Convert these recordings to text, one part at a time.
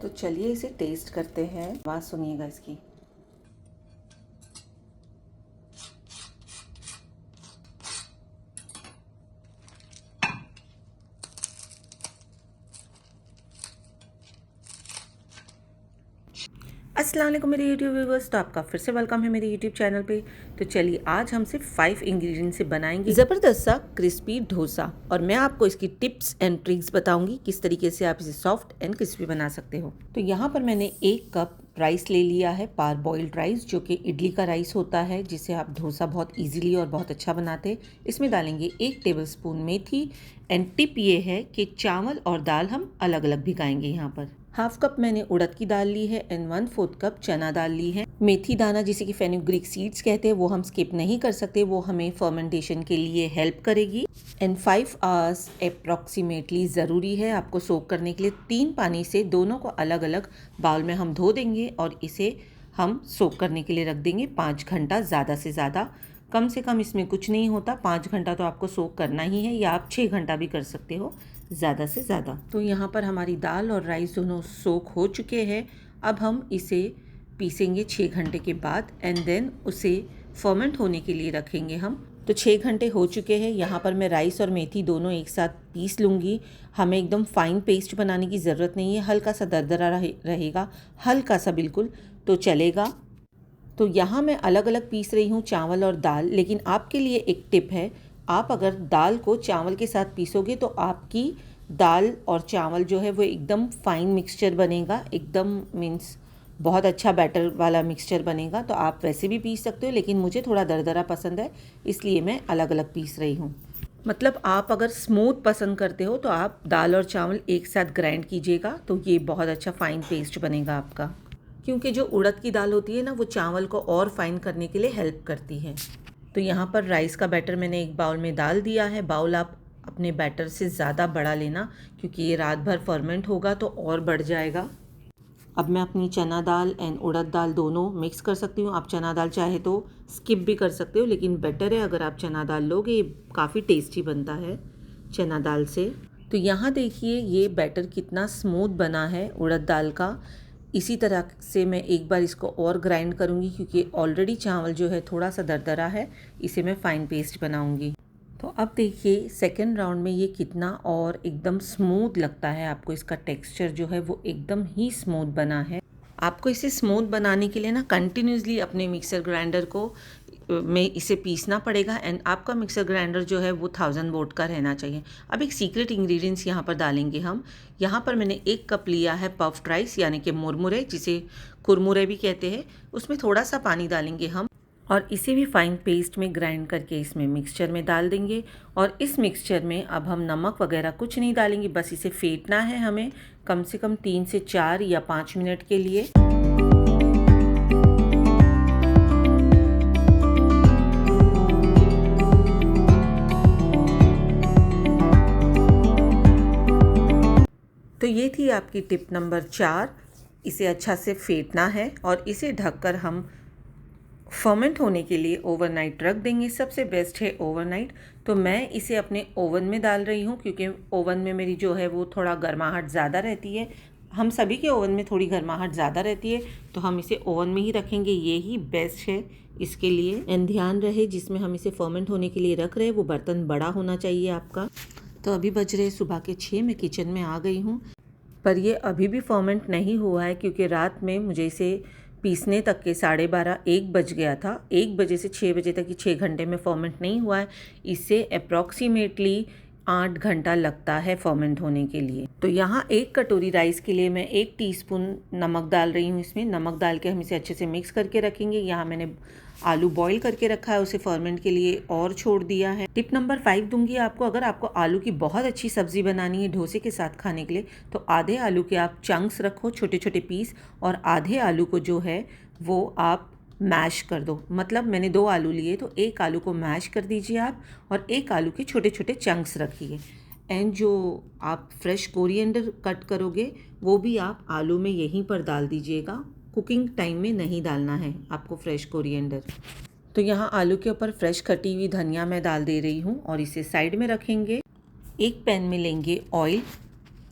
तो चलिए इसे टेस्ट करते हैं। आवाज़ सुनिएगा इसकी। अस्सलाम वालेकुम मेरे यूट्यूब व्यूवर्स, तो आपका फिर से वेलकम है मेरे यूट्यूब चैनल पे। तो चलिए आज हम सिर्फ 5 इंग्रेडिएंट से बनाएंगे ज़बरदस्त सा क्रिस्पी डोसा, और मैं आपको इसकी टिप्स एंड ट्रिक्स बताऊंगी किस तरीके से आप इसे सॉफ्ट एंड क्रिस्पी बना सकते हो। तो यहाँ पर मैंने 1 कप राइस ले लिया है, पार बॉइल्ड राइस, जो कि इडली का राइस होता है, जिससे आप डोसा बहुत ईजिली और बहुत अच्छा बनाते हैं। इसमें डालेंगे 1 टेबलस्पून मेथी। एंड टिप ये है कि चावल और दाल हम अलग अलग भिगाएंगे। यहाँ पर हाफ कप मैंने उड़द की दाल ली है एंड 1/4 कप चना दाल ली है। मेथी दाना, जिसे कि फेनुग्रीक सीड्स कहते हैं, वो हम स्किप नहीं कर सकते, वो हमें फर्मेंटेशन के लिए हेल्प करेगी। एंड 5 आवर्स अप्रॉक्सीमेटली ज़रूरी है आपको सोक करने के लिए। 3 पानी से दोनों को अलग अलग बाउल में हम धो देंगे और इसे हम सोक करने के लिए रख देंगे 5 घंटा। ज़्यादा से ज़्यादा, कम से कम इसमें कुछ नहीं होता। 5 घंटा तो आपको सोक करना ही है, या आप 6 घंटा भी कर सकते हो ज़्यादा से ज़्यादा। तो यहाँ पर हमारी दाल और राइस दोनों सोक हो चुके हैं। अब हम इसे पीसेंगे 6 घंटे के बाद, एंड देन उसे फर्मेंट होने के लिए रखेंगे हम। तो 6 घंटे हो चुके हैं। यहाँ पर मैं राइस और मेथी दोनों एक साथ पीस लूँगी। हमें एकदम फाइन पेस्ट बनाने की ज़रूरत नहीं है, हल्का सा दरदरा रहेगा, हल्का सा बिल्कुल तो चलेगा। तो यहाँ मैं अलग अलग पीस रही हूँ चावल और दाल, लेकिन आपके लिए एक टिप है, आप अगर दाल को चावल के साथ पीसोगे तो आपकी दाल और चावल जो है वो एकदम फाइन मिक्सचर बनेगा, एकदम मीन्स बहुत अच्छा बैटर वाला मिक्सचर बनेगा। तो आप वैसे भी पीस सकते हो, लेकिन मुझे थोड़ा दरदरा पसंद है, इसलिए मैं अलग अलग पीस रही हूँ। मतलब आप अगर स्मूथ पसंद करते हो तो आप दाल और चावल एक साथ ग्राइंड कीजिएगा, तो ये बहुत अच्छा फाइन पेस्ट बनेगा आपका। क्योंकि जो उड़द की दाल होती है ना, वो चावल को और फाइन करने के लिए हेल्प करती है। तो यहाँ पर राइस का बैटर मैंने एक बाउल में डाल दिया है। बाउल आप अपने बैटर से ज़्यादा बड़ा लेना, क्योंकि ये रात भर फर्मेंट होगा तो और बढ़ जाएगा। अब मैं अपनी चना दाल एंड उड़द दाल दोनों मिक्स कर सकती हूँ। आप चना दाल चाहे तो स्किप भी कर सकते हो, लेकिन बेटर है अगर आप चना दाल लोगे, ये काफ़ी टेस्टी बनता है चना दाल से। तो यहाँ देखिए ये बैटर कितना स्मूथ बना है उड़द दाल का। इसी तरह से मैं एक बार इसको और ग्राइंड करूँगी, क्योंकि ऑलरेडी चावल जो है थोड़ा सा दरदरा है, इसे मैं फ़ाइन पेस्ट बनाऊँगी। तो अब देखिए सेकेंड राउंड में ये कितना और एकदम स्मूथ लगता है। आपको इसका टेक्सचर जो है वो एकदम ही स्मूथ बना है। आपको इसे स्मूथ बनाने के लिए ना कंटिन्यूसली अपने मिक्सर ग्राइंडर को में इसे पीसना पड़ेगा। एंड आपका मिक्सर ग्राइंडर जो है वो 1000 वोल्ट का रहना चाहिए। अब एक सीक्रेट इंग्रेडिएंट्स यहाँ पर डालेंगे हम। यहाँ पर मैंने 1 कप लिया है पफ्ड राइस, यानी कि मुरमुरे, जिसे कुरमुरे भी कहते हैं। उसमें थोड़ा सा पानी डालेंगे हम, और इसे भी फाइन पेस्ट में ग्राइंड करके इसमें मिक्सचर में डाल देंगे। और इस मिक्सचर में अब हम नमक वगैरह कुछ नहीं डालेंगे, बस इसे फेंटना है हमें कम से कम 3 से 4 या 5 मिनट के लिए। तो ये थी आपकी टिप नंबर 4। इसे अच्छा से फेंटना है और इसे ढककर हम फर्मेंट होने के लिए ओवरनाइट रख देंगे। सबसे बेस्ट है ओवरनाइट। तो मैं इसे अपने ओवन में डाल रही हूँ, क्योंकि ओवन में मेरी जो है वो थोड़ा गर्माहट ज़्यादा रहती है। हम सभी के ओवन में थोड़ी गर्माहट ज़्यादा रहती है, तो हम इसे ओवन में ही रखेंगे, ये ही बेस्ट है इसके लिए। एंड ध्यान रहे जिसमें हम इसे फर्मेंट होने के लिए रख रहे हैं वो बर्तन बड़ा होना चाहिए आपका। तो अभी बज रहे सुबह के 6, मैं किचन में आ गई हूँ, पर ये अभी भी फर्मेंट नहीं हुआ है, क्योंकि रात में मुझे इसे पीसने तक के 12:30 1 बज गया था। 1 बजे से 6 बजे तक, 6 घंटे में फर्मेंट नहीं हुआ है। इससे अप्रॉक्सीमेटली 8 घंटा लगता है फर्मेंट होने के लिए। तो यहाँ 1 कटोरी राइस के लिए मैं 1 टीस्पून नमक डाल रही हूँ। इसमें नमक डाल के हम इसे अच्छे से मिक्स करके रखेंगे। यहाँ मैंने आलू बॉईल करके रखा है, उसे फर्मेंट के लिए और छोड़ दिया है। टिप नंबर 5 दूंगी आपको। अगर आपको आलू की बहुत अच्छी सब्जी बनानी है डोसे के साथ खाने के लिए, तो आधे आलू के आप चंक्स रखो, छोटे छोटे पीस, और आधे आलू को जो है वो आप मैश कर दो। मतलब मैंने 2 आलू लिए, तो 1 आलू को मैश कर दीजिए आप, और 1 आलू के छोटे छोटे चंक्स रखिए। एंड जो आप फ्रेश कोरिएंडर कट करोगे वो भी आप आलू में यहीं पर डाल दीजिएगा। कुकिंग टाइम में नहीं डालना है आपको फ्रेश कोरिएंडर। तो यहाँ आलू के ऊपर फ्रेश कटी हुई धनिया मैं डाल दे रही हूँ, और इसे साइड में रखेंगे। एक पैन में लेंगे ऑयल,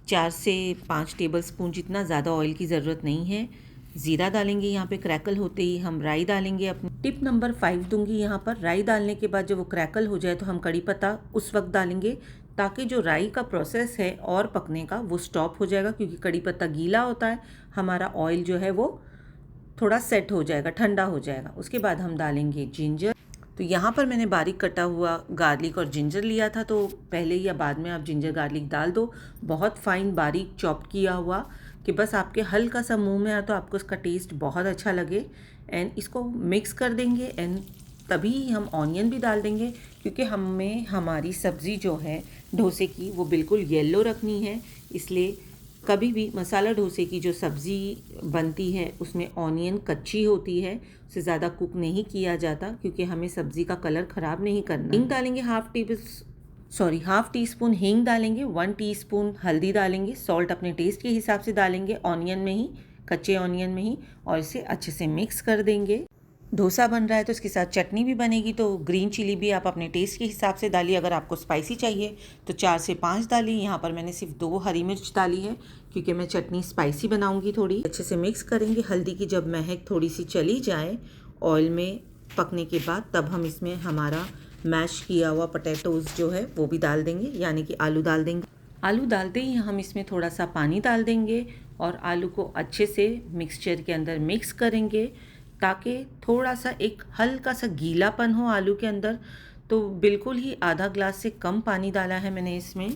4 से 5 टेबलस्पून जितना, ज़्यादा ऑयल की ज़रूरत नहीं है। ज़ीरा डालेंगे यहाँ पे, क्रैकल होते ही हम राई डालेंगे। अपनी टिप नंबर 5 दूंगी यहाँ पर। राई डालने के बाद जब वो क्रैकल हो जाए तो हम कड़ी पत्ता उस वक्त डालेंगे, ताकि जो राई का प्रोसेस है और पकने का वो स्टॉप हो जाएगा, क्योंकि कड़ी पत्ता गीला होता है। हमारा ऑयल जो है वो थोड़ा सेट हो जाएगा, ठंडा हो जाएगा। उसके बाद हम डालेंगे जिंजर। तो यहाँ पर मैंने बारीक कटा हुआ गार्लिक और जिंजर लिया था, तो पहले या बाद में आप जिंजर गार्लिक डाल दो। बहुत फाइन बारीक चॉप किया हुआ, कि बस आपके हल्का सा मुंह में आए तो आपको इसका टेस्ट बहुत अच्छा लगे। एंड इसको मिक्स कर देंगे, एंड तभी हम ऑनियन भी डाल देंगे, क्योंकि हमें हमारी सब्ज़ी जो है डोसे की वो बिल्कुल येलो रखनी है। इसलिए कभी भी मसाला डोसे की जो सब्ज़ी बनती है उसमें ऑनियन कच्ची होती है, उसे ज़्यादा कुक नहीं किया जाता, क्योंकि हमें सब्ज़ी का कलर ख़राब नहीं करना। हींग डालेंगे हाफ़ टी स्पून हींग डालेंगे, 1 टीस्पून हल्दी डालेंगे, सॉल्ट अपने टेस्ट के हिसाब से डालेंगे ऑनियन में ही, कच्चे ऑनियन में ही, और इसे अच्छे से मिक्स कर देंगे। डोसा बन रहा है तो इसके साथ चटनी भी बनेगी, तो ग्रीन चिली भी आप अपने टेस्ट के हिसाब से डालिए। अगर आपको स्पाइसी चाहिए तो 4 से 5 डालिए। यहाँ पर मैंने सिर्फ 2 हरी मिर्च डाली है, क्योंकि मैं चटनी स्पाइसी बनाऊंगी थोड़ी। अच्छे से मिक्स करेंगे। हल्दी की जब महक थोड़ी सी चली जाए ऑयल में पकने के बाद, तब हम इसमें हमारा मैश किया हुआ पोटैटोज़ जो है वो भी डाल देंगे, यानी कि आलू डाल देंगे। आलू डालते ही हम इसमें थोड़ा सा पानी डाल देंगे और आलू को अच्छे से मिक्सचर के अंदर मिक्स करेंगे, ताकि थोड़ा सा एक हल्का सा गीलापन हो आलू के अंदर। तो बिल्कुल ही आधा ग्लास से कम पानी डाला है मैंने इसमें।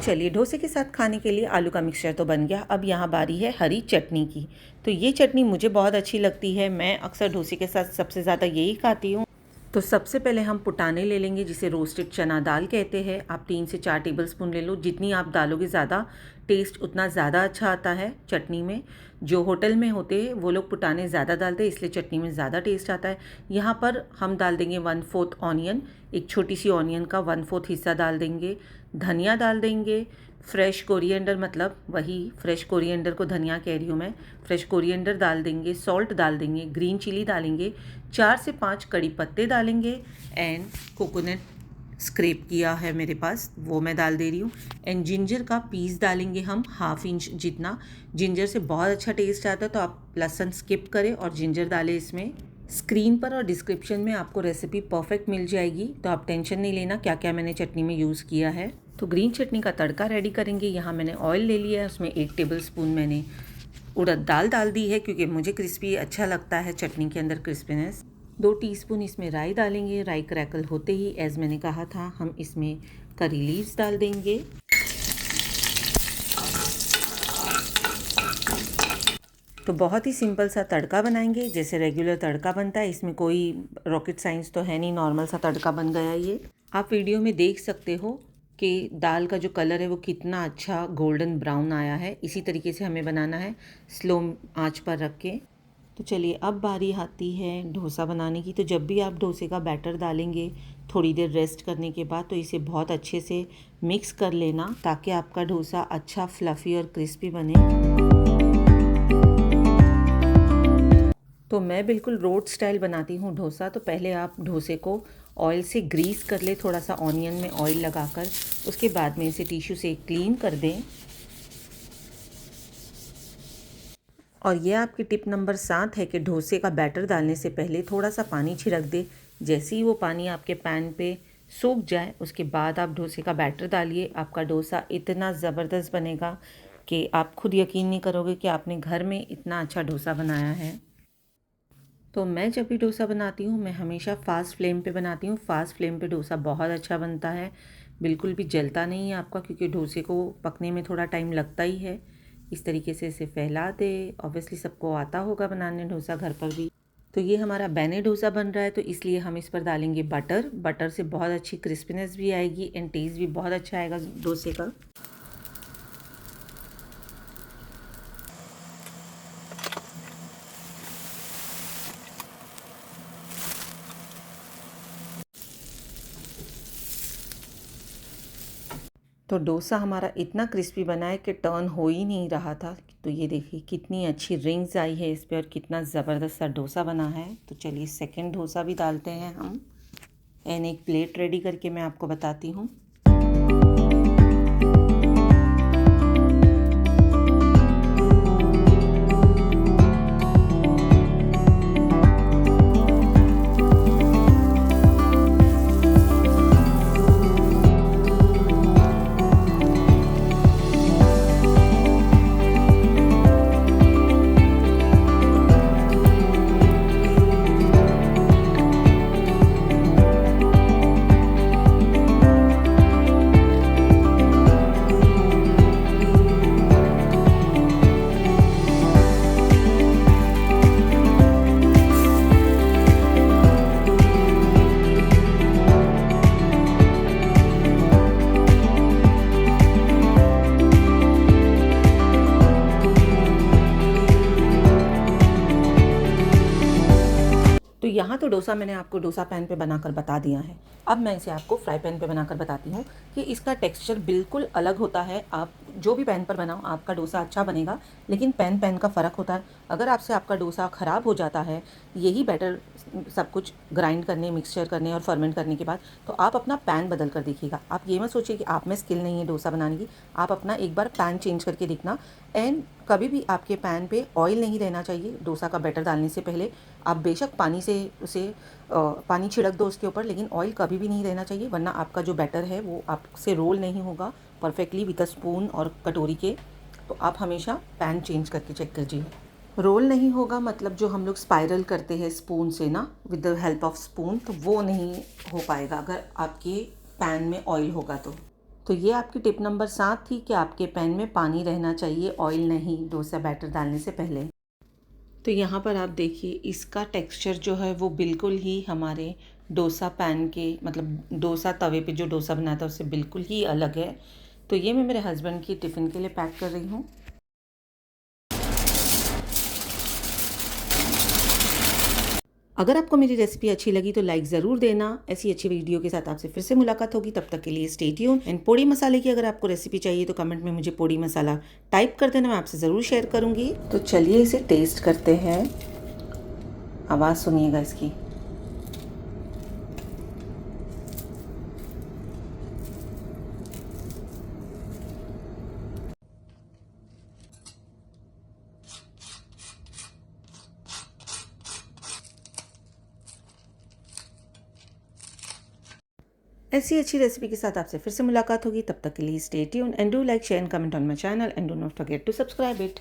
चलिए, डोसे के साथ खाने के लिए आलू का मिक्सचर तो बन गया। अब यहाँ बारी है हरी चटनी की। तो ये चटनी मुझे बहुत अच्छी लगती है, मैं अक्सर डोसे के साथ सबसे ज़्यादा यही खाती हूँ। तो सबसे पहले हम पुटाने ले लेंगे, जिसे रोस्टेड चना दाल कहते हैं। आप 3 से 4 टेबलस्पून ले लो, जितनी आप डालोगे ज़्यादा टेस्ट उतना ज़्यादा अच्छा आता है चटनी में। जो होटल में होते हैं वो लोग पुटाने ज़्यादा डालते हैं, इसलिए चटनी में ज़्यादा टेस्ट आता है। यहाँ पर हम डाल देंगे 1/4 ऑनियन, एक छोटी सी ऑनियन का 1/4 हिस्सा डाल देंगे। धनिया डाल देंगे, फ्रेश कोरिएंडर, मतलब वही फ्रेश कोरिएंडर को धनिया कह रही हूँ मैं, फ्रेश कोरिएंडर डाल देंगे। सॉल्ट डाल देंगे, ग्रीन चिली डालेंगे, 4 से 5 कड़ी पत्ते डालेंगे, एंड कोकोनट स्क्रैप किया है मेरे पास वो मैं डाल दे रही हूँ। एंड जिंजर का पीस डालेंगे हम 1/2 इंच जितना। जिंजर से बहुत अच्छा टेस्ट आता है, तो आप लहसुन स्किप करें और जिंजर डालें इसमें। स्क्रीन पर और डिस्क्रिप्शन में आपको रेसिपी परफेक्ट मिल जाएगी, तो आप टेंशन नहीं लेना क्या क्या मैंने चटनी में यूज़ किया है। तो ग्रीन चटनी का तड़का रेडी करेंगे। यहाँ मैंने ऑयल ले लिया है, उसमें 1 टेबलस्पून मैंने उड़द दाल डाल दी है, क्योंकि मुझे क्रिस्पी अच्छा लगता है चटनी के अंदर क्रिस्पीनेस। 2 टीस्पून इसमें राई डालेंगे। राई क्रैकल होते ही, एज़ मैंने कहा था, हम इसमें करी लीव्स डाल देंगे। तो बहुत ही सिंपल सा तड़का बनाएंगे, जैसे रेगुलर तड़का बनता है। इसमें कोई रॉकेट साइंस तो है नहीं, नॉर्मल सा तड़का बन गया ये। आप वीडियो में देख सकते हो कि दाल का जो कलर है वो कितना अच्छा गोल्डन ब्राउन आया है। इसी तरीके से हमें बनाना है, स्लो आंच पर रख के। तो चलिए, अब बारी आती है डोसा बनाने की। तो जब भी आप डोसे का बैटर डालेंगे थोड़ी देर रेस्ट करने के बाद, तो इसे बहुत अच्छे से मिक्स कर लेना, ताकि आपका डोसा अच्छा फ्लफ़ी और क्रिस्पी बने। तो मैं बिल्कुल रोड स्टाइल बनाती हूँ डोसा। तो पहले आप डोसे को ऑयल से ग्रीस कर ले, थोड़ा सा ऑनियन में ऑयल लगाकर। उसके बाद में इसे टिश्यू से क्लीन कर दें। और ये आपकी टिप नंबर 7 है कि डोसे का बैटर डालने से पहले थोड़ा सा पानी छिड़क दे। जैसे ही वो पानी आपके पैन पे सूख जाए, उसके बाद आप डोसे का बैटर डालिए। आपका डोसा इतना ज़बरदस्त बनेगा कि आप खुद यकीन नहीं करोगे कि आपने घर में इतना अच्छा डोसा बनाया है। तो मैं जब भी डोसा बनाती हूँ, मैं हमेशा फ़ास्ट फ्लेम पे बनाती हूँ। फ़ास्ट फ्लेम पे डोसा बहुत अच्छा बनता है, बिल्कुल भी जलता नहीं है आपका, क्योंकि डोसे को पकने में थोड़ा टाइम लगता ही है। इस तरीके से इसे फैला दे। ऑब्वियसली सबको आता होगा बनाने डोसा घर पर भी। तो ये हमारा बेने डोसा बन रहा है, तो इसलिए हम इस पर डालेंगे बटर। बटर से बहुत अच्छी क्रिस्पीनेस भी आएगी एंड टेस्ट भी बहुत अच्छा आएगा डोसे का। तो डोसा हमारा इतना क्रिस्पी बना है कि टर्न हो ही नहीं रहा था। तो ये देखिए कितनी अच्छी रिंग्स आई है इस पे और कितना ज़बरदस्त सा डोसा बना है। तो चलिए सेकंड डोसा भी डालते हैं हम। एंड एक प्लेट रेडी करके मैं आपको बताती हूँ। तो यहाँ तो डोसा मैंने आपको डोसा पैन पे बनाकर बता दिया है। अब मैं इसे आपको फ्राई पैन पे बनाकर बताती हूँ कि इसका टेक्सचर बिल्कुल अलग होता है। आप जो भी पैन पर बनाओ आपका डोसा अच्छा बनेगा, लेकिन पैन का फ़र्क होता है। अगर आपसे आपका डोसा ख़राब हो जाता है यही बैटर सब कुछ ग्राइंड करने, मिक्सचर करने और फर्मेंट करने के बाद, तो आप अपना पैन बदल कर देखिएगा। आप ये मत सोचिए कि आप में स्किल नहीं है डोसा बनाने की। आप अपना एक बार पैन चेंज करके देखना। एंड कभी भी आपके पैन पे ऑयल नहीं रहना चाहिए। डोसा का बैटर डालने से पहले आप बेशक पानी से उसे पानी छिड़क दो उसके ऊपर, लेकिन ऑयल कभी भी नहीं रहना चाहिए, वरना आपका जो बैटर है वो आपसे रोल नहीं होगा परफेक्टली विद अ स्पून और कटोरी के। तो आप हमेशा पैन चेंज करके चेक कीजिए। रोल नहीं होगा मतलब जो हम लोग स्पाइरल करते हैं स्पून से ना, with the help of spoon, तो वो नहीं हो पाएगा अगर आपके पैन में ऑयल होगा तो ये आपकी टिप नंबर 7 थी कि आपके पैन में पानी रहना चाहिए, ऑयल नहीं, डोसा बैटर डालने से पहले। तो यहाँ पर आप देखिए इसका टेक्सचर जो है वो बिल्कुल ही हमारे डोसा पैन के, मतलब डोसा तवे पे जो डोसा बनाता है उससे बिल्कुल ही अलग है। तो ये मैं मेरे हस्बैंड की टिफ़िन के लिए पैक कर रही हूँ। अगर आपको मेरी रेसिपी अच्छी लगी तो लाइक ज़रूर देना। ऐसी अच्छी वीडियो के साथ आपसे फिर से मुलाकात होगी, तब तक के लिए स्टे ट्यून। एंड पोड़ी मसाले की अगर आपको रेसिपी चाहिए तो कमेंट में मुझे पोड़ी मसाला टाइप कर देना, मैं आपसे ज़रूर शेयर करूँगी। तो चलिए इसे टेस्ट करते हैं। आवाज़ सुनिएगा इसकी। ऐसी अच्छी रेसिपी के साथ आपसे फिर से मुलाकात होगी, तब तक के लिए stay tune and do like share and comment on my channel and do not forget to subscribe it.